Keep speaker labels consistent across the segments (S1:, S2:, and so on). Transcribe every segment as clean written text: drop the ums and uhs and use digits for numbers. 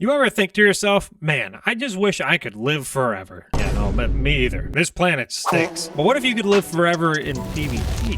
S1: You ever think to yourself, man, I just wish I could live forever? Yeah, no, me either. This planet stinks. But what if you could live forever in PvP?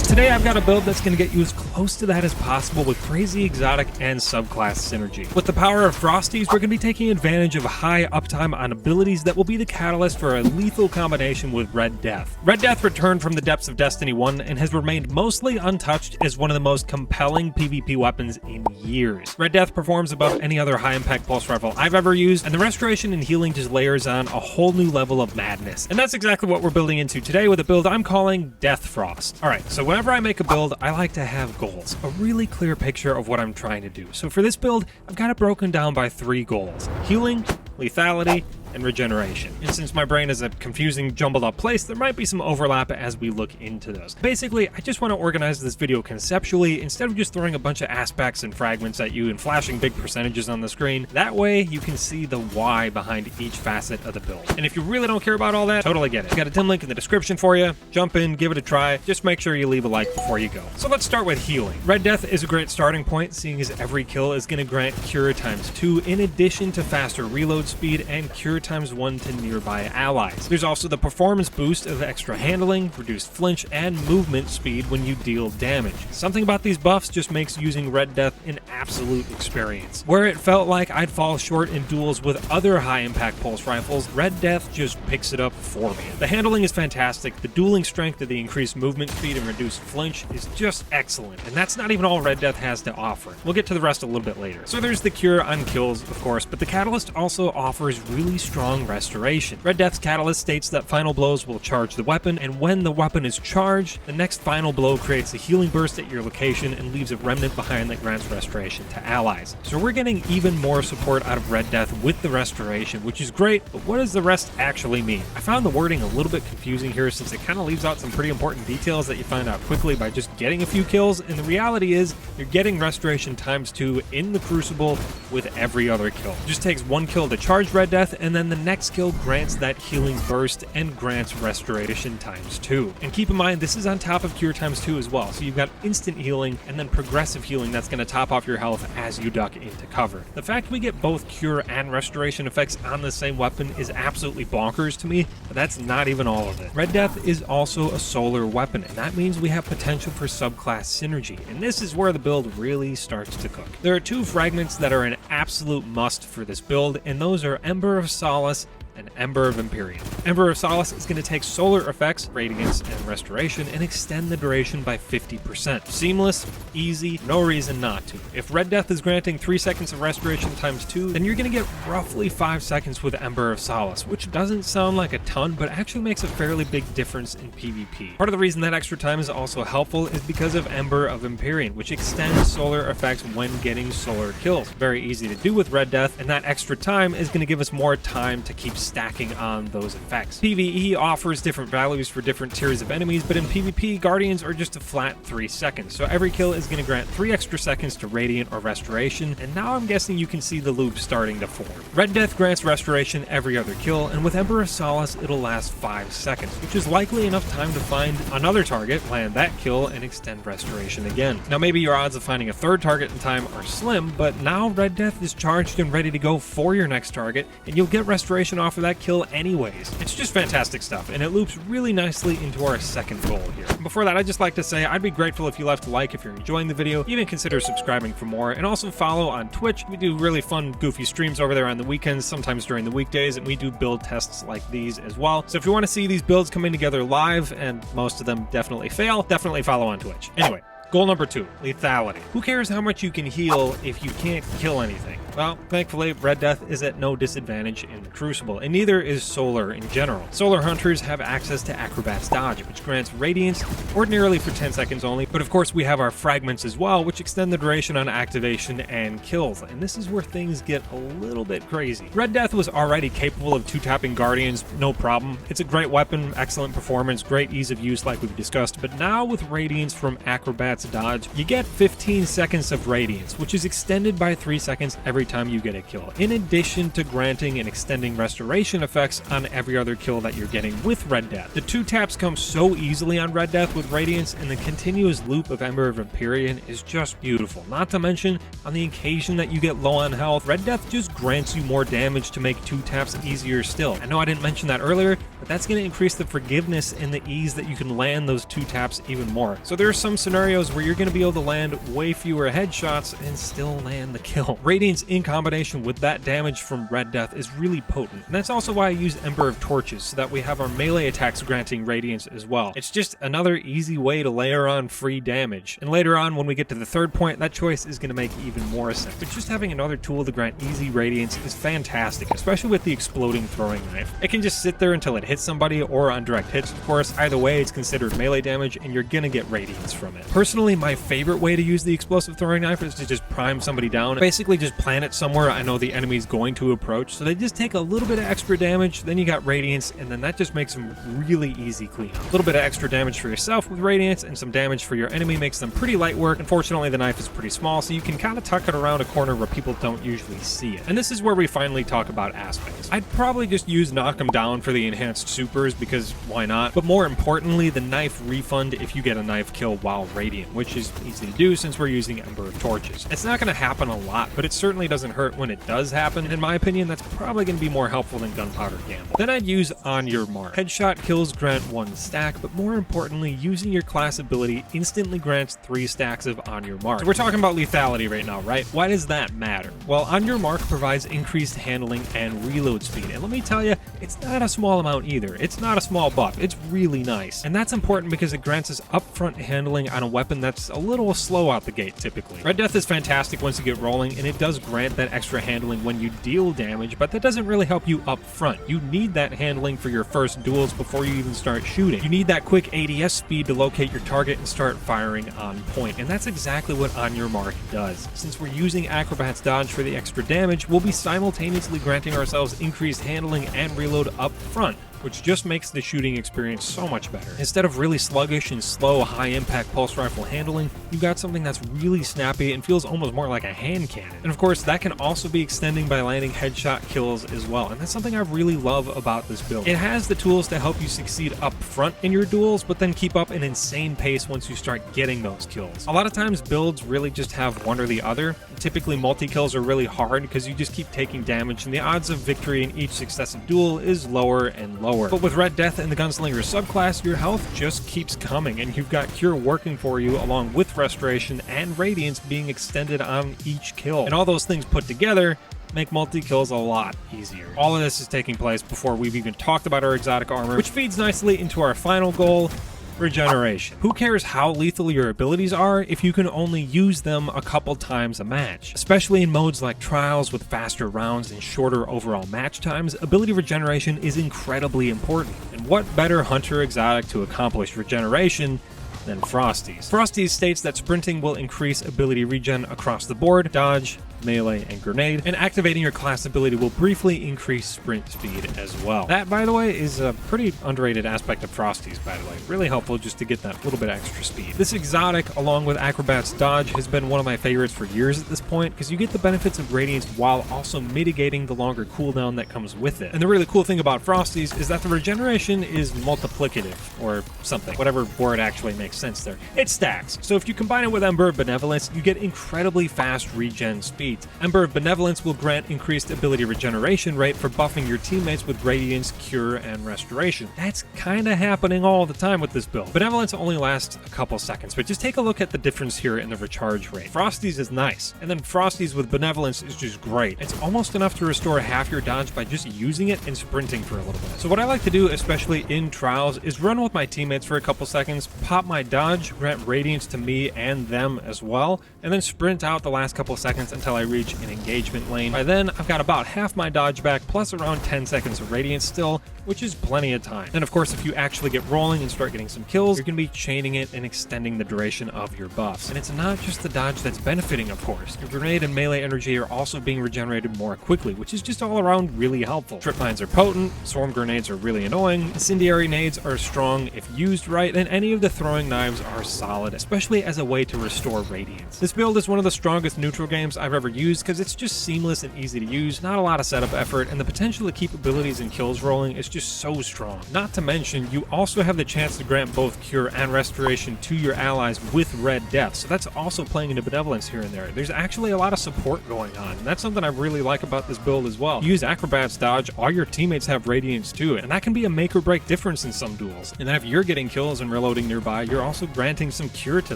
S1: Today I've got a build that's going to get you as close to that as possible with crazy exotic and subclass synergy. With the power of Frosties, we're going to be taking advantage of high uptime on abilities that will be the catalyst for a lethal combination with Red Death. Red Death returned from the depths of Destiny 1 and has remained mostly untouched as one of the most compelling PvP weapons in years. Red Death performs above any other high-impact pulse rifle I've ever used, and the restoration and healing just layers on a whole new level of madness. And that's exactly what we're building into today with a build I'm calling Death Frost. Alright, so whenever I make a build, I like to have goals, a really clear picture of what I'm trying to do. So for this build, I've got it broken down by 3 goals: healing, lethality, and regeneration. And since my brain is a confusing, jumbled up place, there might be some overlap as we look into those. Basically, I just want to organize this video conceptually instead of just throwing a bunch of aspects and fragments at you and flashing big percentages on the screen. That way, you can see the why behind each facet of the build. And if you really don't care about all that, totally get it. I've got a dim link in the description for you. Jump in, give it a try. Just make sure you leave a like before you go. So let's start with healing. Red Death is a great starting point, seeing as every kill is going to grant cure ×2 in addition to faster reload speed and cure ×1 to nearby allies. There's also the performance boost of extra handling, reduced flinch, and movement speed when you deal damage. Something about these buffs just makes using Red Death an absolute experience. Where it felt like I'd fall short in duels with other high-impact pulse rifles, Red Death just picks it up for me. The handling is fantastic, the dueling strength of the increased movement speed and reduced flinch is just excellent, and that's not even all Red Death has to offer. We'll get to the rest a little bit later. So there's the cure on kills, of course, but the Catalyst also offers really strong restoration. Red Death's Catalyst states that final blows will charge the weapon, and when the weapon is charged, the next final blow creates a healing burst at your location and leaves a remnant behind that grants restoration to allies. So we're getting even more support out of Red Death with the restoration, which is great, but what does the rest actually mean? I found the wording a little bit confusing here since it kind of leaves out some pretty important details that you find out quickly by just getting a few kills, and the reality is you're getting restoration ×2 in the Crucible with every other kill. It just takes 1 kill to charge Red Death, and then the next kill grants that healing burst and grants restoration ×2. And keep in mind, this is on top of cure ×2 as well, so you've got instant healing and then progressive healing that's going to top off your health as you duck into cover. The fact we get both cure and restoration effects on the same weapon is absolutely bonkers to me, but that's not even all of it. Red Death is also a solar weapon, and that means we have potential for subclass synergy, and this is where the build really starts to cook. There are 2 fragments that are an absolute must for this build, and those are Ember of Solace and Ember of Empyrean. Ember of Solace is going to take solar effects, radiance, and restoration and extend the duration by 50%. Seamless, easy, no reason not to. If Red Death is granting 3 seconds of restoration ×2, then you're going to get roughly 5 seconds with Ember of Solace, which doesn't sound like a ton, but actually makes a fairly big difference in PvP. Part of the reason that extra time is also helpful is because of Ember of Empyrean, which extends solar effects when getting solar kills. Very easy to do with Red Death, and that extra time is going to give us more time to keep stacking on those effects. PvE offers different values for different tiers of enemies, but in PvP, Guardians are just a flat 3 seconds, so every kill is going to grant 3 extra seconds to Radiant or Restoration, and now I'm guessing you can see the loop starting to form. Red Death grants restoration every other kill, and with Ember of Solace, it'll last 5 seconds, which is likely enough time to find another target, land that kill, and extend restoration again. Now maybe your odds of finding a 3rd target in time are slim, but now Red Death is charged and ready to go for your next target, and you'll get restoration off of that kill anyways. It's just fantastic stuff, and it loops really nicely into our second goal here. Before that, I'd just like to say I'd be grateful if you left a like if you're enjoying the video, even consider subscribing for more, and also follow on Twitch. We do really fun, goofy streams over there on the weekends, sometimes during the weekdays, and we do build tests like these as well. So if you want to see these builds coming together live, and most of them definitely fail, definitely follow on Twitch. Anyway, goal number 2, lethality. Who cares how much you can heal if you can't kill anything? Well, thankfully, Red Death is at no disadvantage in the Crucible, and neither is Solar in general. Solar Hunters have access to Acrobat's Dodge, which grants Radiance, ordinarily for 10 seconds only, but of course we have our Fragments as well, which extend the duration on activation and kills, and this is where things get a little bit crazy. Red Death was already capable of 2-tapping Guardians, no problem. It's a great weapon, excellent performance, great ease of use like we've discussed, but now with Radiance from Acrobat's Dodge, you get 15 seconds of Radiance, which is extended by 3 seconds every time you get a kill, in addition to granting and extending restoration effects on every other kill that you're getting with Red Death. The 2 taps come so easily on Red Death with Radiance, and the continuous loop of Ember of Empyrean is just beautiful. Not to mention, on the occasion that you get low on health, Red Death just grants you more damage to make 2 taps easier still. I know I didn't mention that earlier, but that's going to increase the forgiveness and the ease that you can land those 2 taps even more. So there are some scenarios where you're going to be able to land way fewer headshots and still land the kill. Radiance in combination with that damage from Red Death is really potent, and that's also why I use Ember of Torches, so that we have our melee attacks granting Radiance as well. It's just another easy way to layer on free damage, and later on when we get to the 3rd point, that choice is going to make even more sense. But just having another tool to grant easy Radiance is fantastic, especially with the exploding throwing knife. It can just sit there until it hits somebody, or on direct hits of course. Either way, it's considered melee damage and you're gonna get Radiance from it. Personally, my favorite way to use the explosive throwing knife is to just prime somebody down. Basically just plant it somewhere I know the enemy's going to approach, so they just take a little bit of extra damage, then you got Radiance, and then that just makes them really easy clean up. A little bit of extra damage for yourself with Radiance and some damage for your enemy makes them pretty light work. Unfortunately, the knife is pretty small, so you can kind of tuck it around a corner where people don't usually see it. And this is where we finally talk about aspects. I'd probably just use knock them down for the enhanced supers, because why not? But more importantly, the knife refund if you get a knife kill while radiant, which is easy to do since we're using Ember of Torches. It's not going to happen a lot, but it certainly doesn't hurt when it does happen. In my opinion, that's probably going to be more helpful than Gunpowder Gamble. Then I'd use On Your Mark. Headshot kills grant 1 stack, but more importantly, using your class ability instantly grants 3 stacks of On Your Mark. So we're talking about lethality right now, right? Why does that matter? Well, On Your Mark provides increased handling and reload speed, and let me tell you, it's not a small amount either. It's not a small buff. It's really nice. And that's important because it grants us upfront handling on a weapon that's a little slow out the gate typically. Red Death is fantastic once you get rolling, and it does grant that extra handling when you deal damage, but that doesn't really help you up front. You need that handling for your first duels before you even start shooting. You need that quick ADS speed to locate your target and start firing on point, and that's exactly what On Your Mark does. Since we're using Acrobat's Dodge for the extra damage, we'll be simultaneously granting ourselves increased handling and reload up front, which just makes the shooting experience so much better. Instead of really sluggish and slow high-impact pulse rifle handling, you got something that's really snappy and feels almost more like a hand cannon. And of course, that can also be extending by landing headshot kills as well, and that's something I really love about this build. It has the tools to help you succeed up front in your duels, but then keep up an insane pace once you start getting those kills. A lot of times, builds really just have one or the other. Typically, multi-kills are really hard because you just keep taking damage, and the odds of victory in each successive duel is lower and lower. But with Red Death and the Gunslinger subclass, your health just keeps coming, and you've got Cure working for you along with Restoration and Radiance being extended on each kill. And all those things put together make multi-kills a lot easier. All of this is taking place before we've even talked about our exotic armor, which feeds nicely into our final goal, Regeneration. Who cares how lethal your abilities are if you can only use them a couple times a match? Especially in modes like Trials with faster rounds and shorter overall match times, ability regeneration is incredibly important. And what better hunter exotic to accomplish regeneration than Frosty's? Frosty's states that sprinting will increase ability regen across the board, dodge, melee, and grenade, and activating your class ability will briefly increase sprint speed as well. That, by the way, is a pretty underrated aspect of Frosty's, by the way. Really helpful just to get that little bit of extra speed. This exotic, along with Acrobat's Dodge, has been one of my favorites for years at this point, because you get the benefits of Radiance while also mitigating the longer cooldown that comes with it. And the really cool thing about Frosty's is that the regeneration is multiplicative, or something. Whatever word actually makes sense there. It stacks. So if you combine it with Ember of Benevolence, you get incredibly fast regen speed. Ember of Benevolence will grant increased ability regeneration rate for buffing your teammates with Radiance, Cure, and Restoration. That's kinda happening all the time with this build. Benevolence only lasts a couple seconds, but just take a look at the difference here in the recharge rate. Frosty's is nice, and then Frosty's with Benevolence is just great. It's almost enough to restore half your dodge by just using it and sprinting for a little bit. So what I like to do, especially in Trials, is run with my teammates for a couple seconds, pop my dodge, grant Radiance to me and them as well, and then sprint out the last couple seconds until I reach an engagement lane. By then, I've got about half my dodge back, plus around 10 seconds of Radiance still, which is plenty of time. And of course, if you actually get rolling and start getting some kills, you're going to be chaining it and extending the duration of your buffs. And it's not just the dodge that's benefiting, of course. Your grenade and melee energy are also being regenerated more quickly, which is just all around really helpful. Trip mines are potent, swarm grenades are really annoying, incendiary nades are strong if used right, and any of the throwing knives are solid, especially as a way to restore Radiance. This build is one of the strongest neutral games I've ever ever used because it's just seamless and easy to use, not a lot of setup effort, and the potential to keep abilities and kills rolling is just so strong. Not to mention, you also have the chance to grant both Cure and Restoration to your allies with Red Death, so that's also playing into Benevolence here and there. There's actually a lot of support going on, and that's something I really like about this build as well. You use Acrobat's dodge, all your teammates have Radiance too, and that can be a make or break difference in some duels. And then if you're getting kills and reloading nearby, you're also granting some Cure to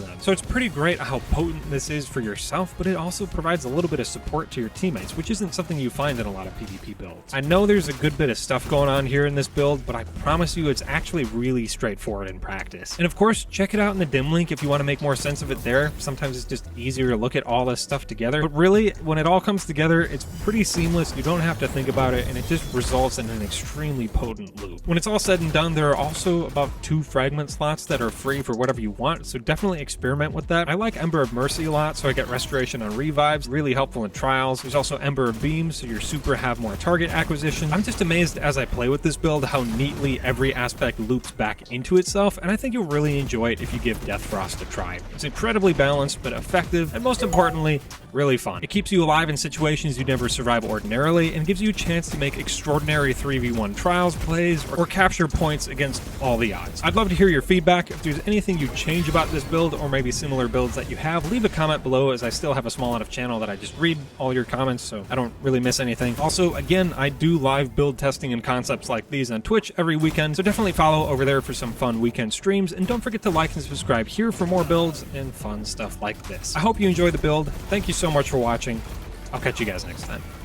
S1: them. So it's pretty great how potent this is for yourself, but it also provides a little bit of support to your teammates, which isn't something you find in a lot of PvP builds. I know there's a good bit of stuff going on here in this build, but I promise you it's actually really straightforward in practice. And of course, check it out in the dim link if you want to make more sense of it there. Sometimes it's just easier to look at all this stuff together, but really, when it all comes together, it's pretty seamless. You don't have to think about it, and it just results in an extremely potent loop. When it's all said and done, there are also about 2 fragment slots that are free for whatever you want, so definitely experiment with that. I like Ember of Mercy a lot, so I get Restoration on revives, really helpful in trials. There's also Ember of Beam, so your super have more target acquisition. I'm just amazed as I play with this build how neatly every aspect loops back into itself, and I think you'll really enjoy it if you give Death Frost a try. It's incredibly balanced, but effective, and most importantly, really fun. It keeps you alive in situations you'd never survive ordinarily, and gives you a chance to make extraordinary 3v1 trials plays, or capture points against all the odds. I'd love to hear your feedback. If there's anything you'd change about this build, or maybe similar builds that you have, leave a comment below, as I still have a small enough channel that I just read all your comments, so I don't really miss anything. Also, again, I do live build testing and concepts like these on Twitch every weekend, so definitely follow over there for some fun weekend streams, and don't forget to like and subscribe here for more builds and fun stuff like this. I hope you enjoy the build. Thank you so much for watching. I'll catch you guys next time.